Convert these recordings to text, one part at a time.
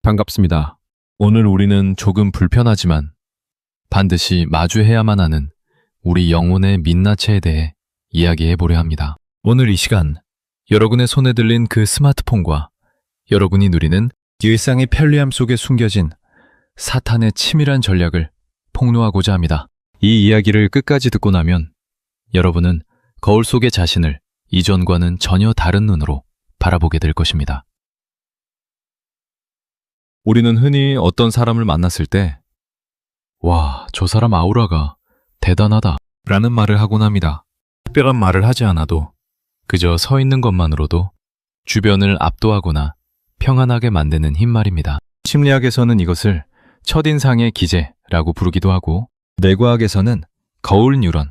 반갑습니다. 오늘 우리는 조금 불편하지만 반드시 마주해야만 하는 우리 영혼의 민낯에 대해 이야기해 보려 합니다. 오늘 이 시간, 여러분의 손에 들린 그 스마트폰과 여러분이 누리는 일상의 편리함 속에 숨겨진 사탄의 치밀한 전략을 폭로하고자 합니다. 이 이야기를 끝까지 듣고 나면 여러분은 거울 속의 자신을 이전과는 전혀 다른 눈으로 바라보게 될 것입니다. 우리는 흔히 어떤 사람을 만났을 때 와, 저 사람 아우라가 대단하다 라는 말을 하곤 합니다. 특별한 말을 하지 않아도 그저 서 있는 것만으로도 주변을 압도하거나 평안하게 만드는 힘 말입니다. 심리학에서는 이것을 첫인상의 기제라고 부르기도 하고 뇌과학에서는 거울 뉴런의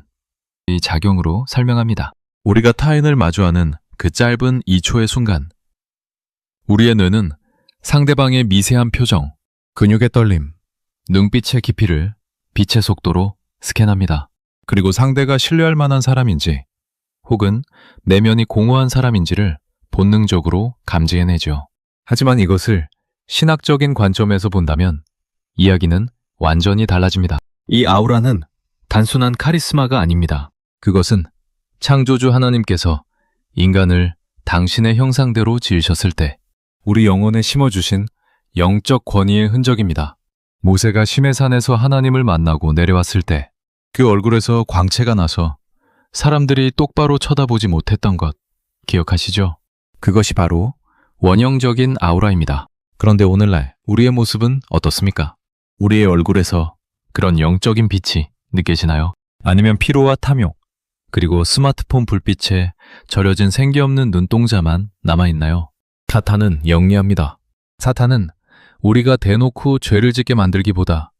작용으로 설명합니다. 우리가 타인을 마주하는 그 짧은 2초의 순간 우리의 뇌는 상대방의 미세한 표정, 근육의 떨림, 눈빛의 깊이를 빛의 속도로 스캔합니다. 그리고 상대가 신뢰할 만한 사람인지 혹은 내면이 공허한 사람인지를 본능적으로 감지해내죠. 하지만 이것을 신학적인 관점에서 본다면 이야기는 완전히 달라집니다. 이 아우라는 단순한 카리스마가 아닙니다. 그것은 창조주 하나님께서 인간을 당신의 형상대로 지으셨을 때 우리 영혼에 심어주신 영적 권위의 흔적입니다. 모세가 시내산에서 하나님을 만나고 내려왔을 때 그 얼굴에서 광채가 나서 사람들이 똑바로 쳐다보지 못했던 것 기억하시죠? 그것이 바로 원형적인 아우라입니다. 그런데 오늘날 우리의 모습은 어떻습니까? 우리의 얼굴에서 그런 영적인 빛이 느껴지나요? 아니면 피로와 탐욕, 그리고 스마트폰 불빛에 절여진 생기 없는 눈동자만 남아있나요? 사탄은 영리합니다. 사탄은 우리가 대놓고 죄를 짓게 만들기보다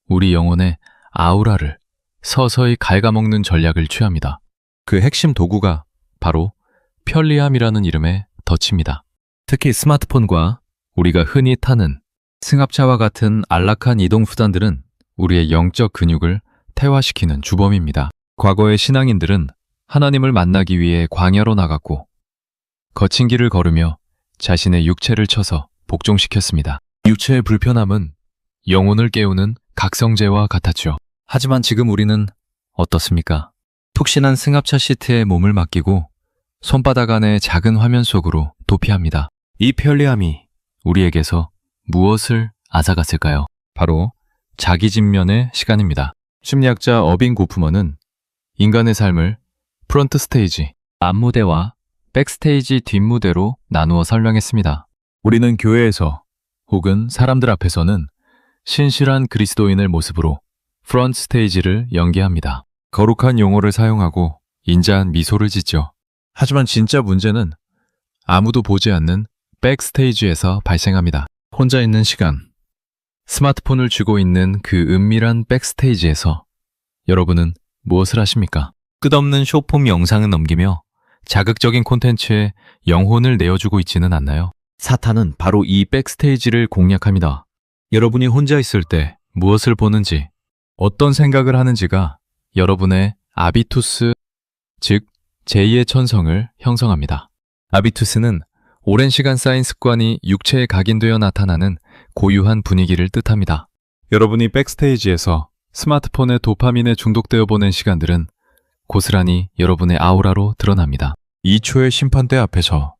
우리 영혼의 아우라를 서서히 갉아먹는 전략을 취합니다. 그 핵심 도구가 바로 편리함이라는 이름의 덫입니다. 특히 스마트폰과 우리가 흔히 타는 승합차와 같은 안락한 이동수단들은 우리의 영적 근육을 태화시키는 주범입니다. 과거의 신앙인들은 하나님을 만나기 위해 광야로 나갔고 거친 길을 걸으며 자신의 육체를 쳐서 복종시켰습니다. 육체의 불편함은 영혼을 깨우는 각성제와 같았죠. 하지만 지금 우리는 어떻습니까? 푹신한 승합차 시트에 몸을 맡기고 손바닥 안의 작은 화면 속으로 도피합니다. 이 편리함이 우리에게서 무엇을 앗아갔을까요? 바로 자기진면의 시간입니다. 심리학자 어빙 고프먼은 인간의 삶을 프론트 스테이지, 앞무대와 백스테이지 뒷무대로 나누어 설명했습니다. 우리는 교회에서 혹은 사람들 앞에서는 신실한 그리스도인의 모습으로 프론트 스테이지를 연기합니다. 거룩한 용어를 사용하고 인자한 미소를 짓죠. 하지만 진짜 문제는 아무도 보지 않는 백스테이지에서 발생합니다. 혼자 있는 시간, 스마트폰을 쥐고 있는 그 은밀한 백스테이지에서 여러분은 무엇을 하십니까? 끝없는 숏폼 영상을 넘기며 자극적인 콘텐츠에 영혼을 내어주고 있지는 않나요? 사탄은 바로 이 백스테이지를 공략합니다. 여러분이 혼자 있을 때 무엇을 보는지, 어떤 생각을 하는지가 여러분의 아비투스, 즉 제2의 천성을 형성합니다. 아비투스는 오랜 시간 쌓인 습관이 육체에 각인되어 나타나는 고유한 분위기를 뜻합니다. 여러분이 백스테이지에서 스마트폰의 도파민에 중독되어 보낸 시간들은 고스란히 여러분의 아우라로 드러납니다. 2초의 심판대 앞에서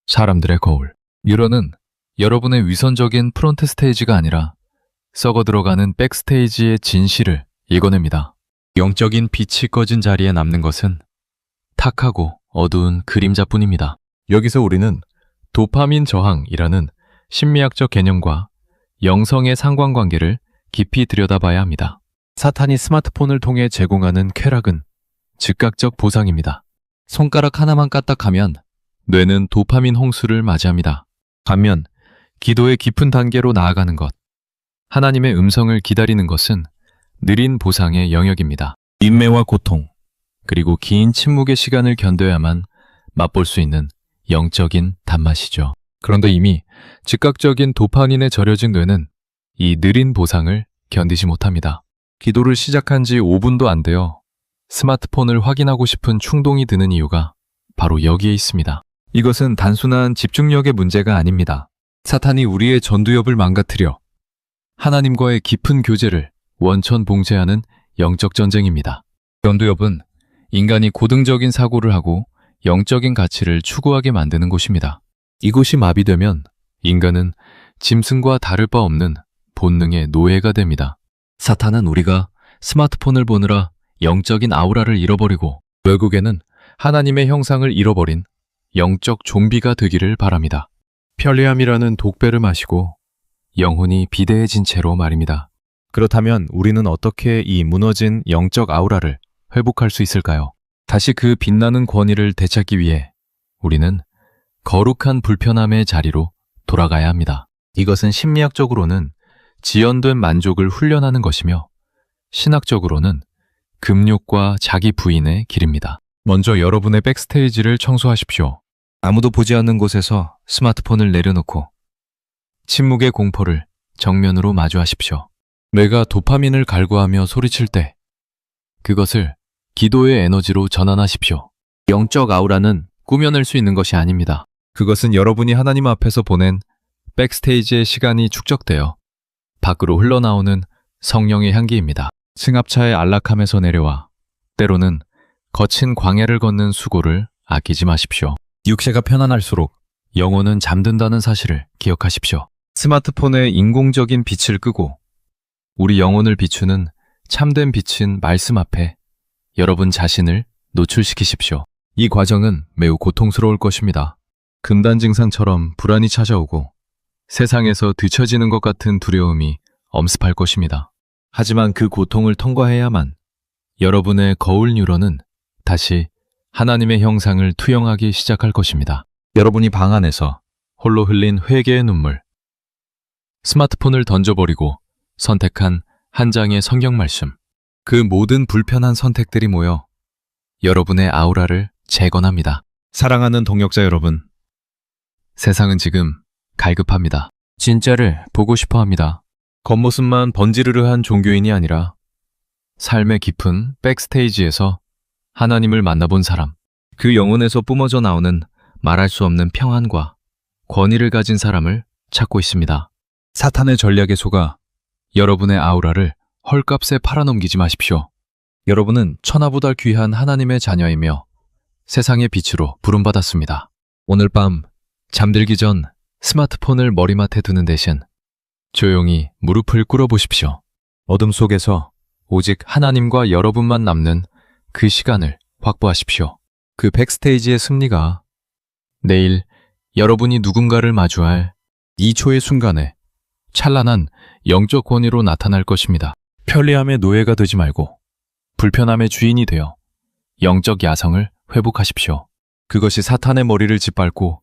사람들의 거울. 뉴런은 여러분의 위선적인 프론트 스테이지가 아니라 썩어 들어가는 백스테이지의 진실을 읽어냅니다. 영적인 빛이 꺼진 자리에 남는 것은 탁하고 어두운 그림자뿐입니다. 여기서 우리는 도파민 저항이라는 심리학적 개념과 영성의 상관관계를 깊이 들여다봐야 합니다. 사탄이 스마트폰을 통해 제공하는 쾌락은 즉각적 보상입니다. 손가락 하나만 까딱하면 뇌는 도파민 홍수를 맞이합니다. 반면 기도의 깊은 단계로 나아가는 것, 하나님의 음성을 기다리는 것은 느린 보상의 영역입니다. 인매와 고통, 그리고 긴 침묵의 시간을 견뎌야만 맛볼 수 있는 영적인 단맛이죠. 그런데 이미 즉각적인 도파민에 절여진 뇌는 이 느린 보상을 견디지 못합니다. 기도를 시작한 지 5분도 안 되어 스마트폰을 확인하고 싶은 충동이 드는 이유가 바로 여기에 있습니다. 이것은 단순한 집중력의 문제가 아닙니다. 사탄이 우리의 전두엽을 망가뜨려 하나님과의 깊은 교제를 원천봉쇄하는 영적 전쟁입니다. 전두엽은 인간이 고등적인 사고를 하고 영적인 가치를 추구하게 만드는 곳입니다. 이곳이 마비되면 인간은 짐승과 다를 바 없는 본능의 노예가 됩니다. 사탄은 우리가 스마트폰을 보느라 영적인 아우라를 잃어버리고 결국에는 하나님의 형상을 잃어버린 영적 좀비가 되기를 바랍니다. 편리함이라는 독배를 마시고 영혼이 비대해진 채로 말입니다. 그렇다면 우리는 어떻게 이 무너진 영적 아우라를 회복할 수 있을까요? 다시 그 빛나는 권위를 되찾기 위해 우리는 거룩한 불편함의 자리로 돌아가야 합니다. 이것은 심리학적으로는 지연된 만족을 훈련하는 것이며 신학적으로는 금욕과 자기 부인의 길입니다. 먼저 여러분의 백스테이지를 청소하십시오. 아무도 보지 않는 곳에서 스마트폰을 내려놓고 침묵의 공포를 정면으로 마주하십시오. 뇌가 도파민을 갈구하며 소리칠 때 그것을 기도의 에너지로 전환하십시오. 영적 아우라는 꾸며낼 수 있는 것이 아닙니다. 그것은 여러분이 하나님 앞에서 보낸 백스테이지의 시간이 축적되어 밖으로 흘러나오는 성령의 향기입니다. 승합차의 안락함에서 내려와 때로는 거친 광야를 걷는 수고를 아끼지 마십시오. 육체가 편안할수록 영혼은 잠든다는 사실을 기억하십시오. 스마트폰의 인공적인 빛을 끄고 우리 영혼을 비추는 참된 빛인 말씀 앞에 여러분 자신을 노출시키십시오. 이 과정은 매우 고통스러울 것입니다. 금단 증상처럼 불안이 찾아오고 세상에서 뒤처지는 것 같은 두려움이 엄습할 것입니다. 하지만 그 고통을 통과해야만 여러분의 거울 뉴런은 다시 하나님의 형상을 투영하기 시작할 것입니다. 여러분이 방 안에서 홀로 흘린 회개의 눈물, 스마트폰을 던져버리고 선택한 한 장의 성경 말씀, 그 모든 불편한 선택들이 모여 여러분의 아우라를 재건합니다. 사랑하는 동역자 여러분, 세상은 지금 갈급합니다. 진짜를 보고 싶어 합니다. 겉모습만 번지르르한 종교인이 아니라 삶의 깊은 백스테이지에서 하나님을 만나본 사람, 그 영혼에서 뿜어져 나오는 말할 수 없는 평안과 권위를 가진 사람을 찾고 있습니다. 사탄의 전략에 속아 여러분의 아우라를 헐값에 팔아넘기지 마십시오. 여러분은 천하보다 귀한 하나님의 자녀이며 세상의 빛으로 부름받았습니다. 오늘 밤 잠들기 전 스마트폰을 머리맡에 두는 대신 조용히 무릎을 꿇어보십시오. 어둠 속에서 오직 하나님과 여러분만 남는 그 시간을 확보하십시오. 그 백스테이지의 승리가 내일 여러분이 누군가를 마주할 2초의 순간에 찬란한 영적 권위로 나타날 것입니다. 편리함의 노예가 되지 말고 불편함의 주인이 되어 영적 야성을 회복하십시오. 그것이 사탄의 머리를 짓밟고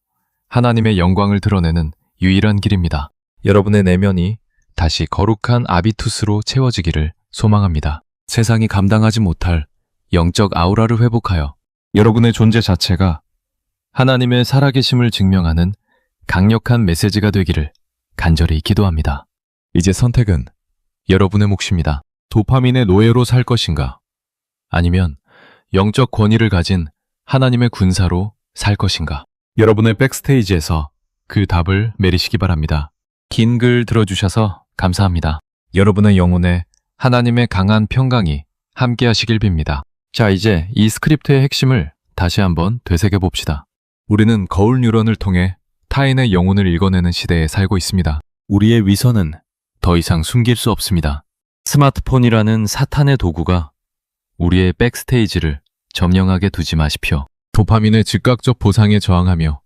하나님의 영광을 드러내는 유일한 길입니다. 여러분의 내면이 다시 거룩한 아비투스로 채워지기를 소망합니다. 세상이 감당하지 못할 영적 아우라를 회복하여 여러분의 존재 자체가 하나님의 살아계심을 증명하는 강력한 메시지가 되기를 간절히 기도합니다. 이제 선택은 여러분의 몫입니다. 도파민의 노예로 살 것인가? 아니면 영적 권위를 가진 하나님의 군사로 살 것인가? 여러분의 백스테이지에서 그 답을 내리시기 바랍니다. 긴 글 들어주셔서 감사합니다. 여러분의 영혼에 하나님의 강한 평강이 함께 하시길 빕니다. 자, 이제 이 스크립트의 핵심을 다시 한번 되새겨 봅시다. 우리는 거울 뉴런을 통해 타인의 영혼을 읽어내는 시대에 살고 있습니다. 우리의 위선은 더 이상 숨길 수 없습니다. 스마트폰이라는 사탄의 도구가 우리의 백스테이지를 점령하게 두지 마십시오. 도파민의 즉각적 보상에 저항하며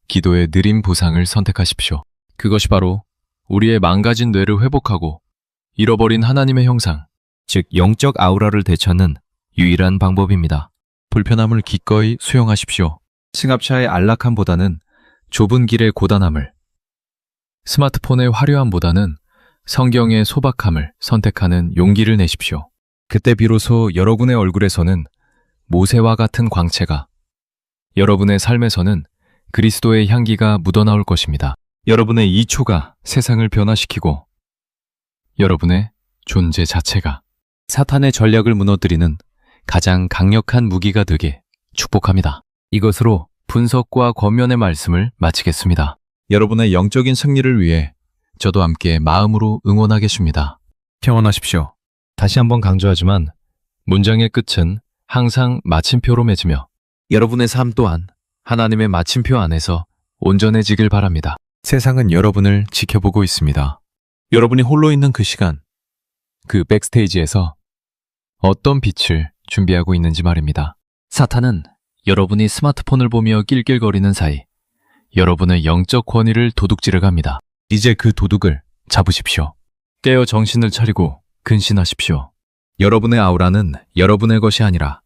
기도의 느린 보상을 선택하십시오. 그것이 바로 우리의 망가진 뇌를 회복하고 잃어버린 하나님의 형상, 즉 영적 아우라를 되찾는 유일한 방법입니다. 불편함을 기꺼이 수용하십시오. 승합차의 안락함보다는 좁은 길의 고단함을, 스마트폰의 화려함보다는 성경의 소박함을 선택하는 용기를 내십시오. 그때 비로소 여러분의 얼굴에서는 모세와 같은 광채가, 여러분의 삶에서는 그리스도의 향기가 묻어나올 것입니다. 여러분의 2초가 세상을 변화시키고 여러분의 존재 자체가 사탄의 전략을 무너뜨리는 가장 강력한 무기가 되게 축복합니다. 이것으로 분석과 권면의 말씀을 마치겠습니다. 여러분의 영적인 승리를 위해 저도 함께 마음으로 응원하겠습니다. 평안하십시오. 다시 한번 강조하지만 문장의 끝은 항상 마침표로 맺으며 여러분의 삶 또한 하나님의 마침표 안에서 온전해지길 바랍니다. 세상은 여러분을 지켜보고 있습니다. 여러분이 홀로 있는 그 시간, 그 백스테이지에서 어떤 빛을 준비하고 있는지 말입니다. 사탄은 여러분이 스마트폰을 보며 낄낄거리는 사이 여러분의 영적 권위를 도둑질해 갑니다. 이제 그 도둑을 잡으십시오. 깨어 정신을 차리고 근신하십시오. 여러분의 아우라는 여러분의 것이 아니라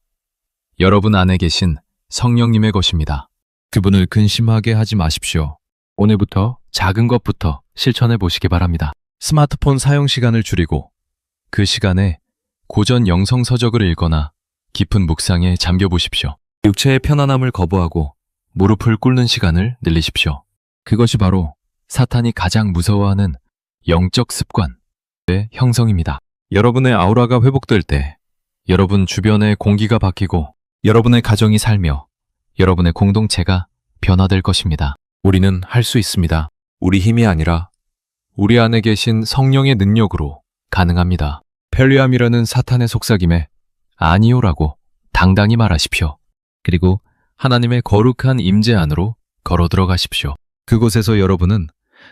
여러분 안에 계신 성령님의 것입니다. 그분을 근심하게 하지 마십시오. 오늘부터 작은 것부터 실천해 보시기 바랍니다. 스마트폰 사용 시간을 줄이고 그 시간에 고전 영성 서적을 읽거나 깊은 묵상에 잠겨 보십시오. 육체의 편안함을 거부하고 무릎을 꿇는 시간을 늘리십시오. 그것이 바로 사탄이 가장 무서워하는 영적 습관의 형성입니다. 여러분의 아우라가 회복될 때 여러분 주변의 공기가 바뀌고 여러분의 가정이 살며 여러분의 공동체가 변화될 것입니다. 우리는 할 수 있습니다. 우리 힘이 아니라 우리 안에 계신 성령의 능력으로 가능합니다. 펠리암이라는 사탄의 속삭임에 아니오라고 당당히 말하십시오. 그리고 하나님의 거룩한 임재 안으로 걸어 들어가십시오. 그곳에서 여러분은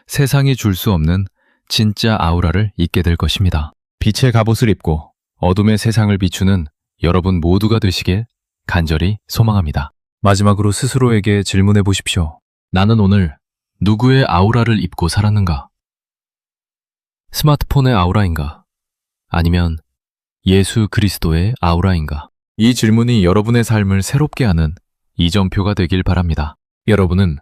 세상이 줄 수 없는 진짜 아우라를 잊게 될 것입니다. 빛의 갑옷을 입고 어둠의 세상을 비추는 여러분 모두가 되시길 간절히 소망합니다. 마지막으로 스스로에게 질문해 보십시오. 나는 오늘 누구의 아우라를 입고 살았는가? 스마트폰의 아우라인가? 아니면 예수 그리스도의 아우라인가? 이 질문이 여러분의 삶을 새롭게 하는 이점표가 되길 바랍니다. 여러분은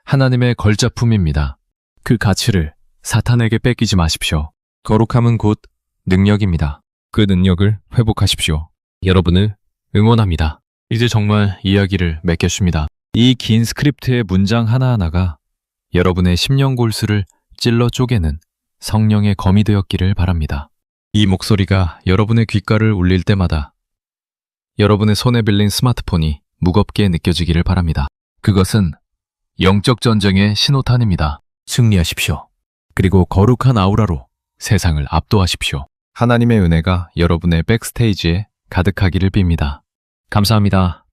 하나님의 걸작품입니다. 그 가치를 사탄에게 뺏기지 마십시오. 거룩함은 곧 능력입니다. 그 능력을 회복하십시오. 여러분을 응원합니다. 이제 정말 이야기를 맺겠습니다. 이 긴 스크립트의 문장 하나하나가 여러분의 심령 골수를 찔러 쪼개는 성령의 검이 되었기를 바랍니다. 이 목소리가 여러분의 귓가를 울릴 때마다 여러분의 손에 빌린 스마트폰이 무겁게 느껴지기를 바랍니다. 그것은 영적 전쟁의 신호탄입니다. 승리하십시오. 그리고 거룩한 아우라로 세상을 압도하십시오. 하나님의 은혜가 여러분의 백스테이지에 가득하기를 빕니다. 감사합니다.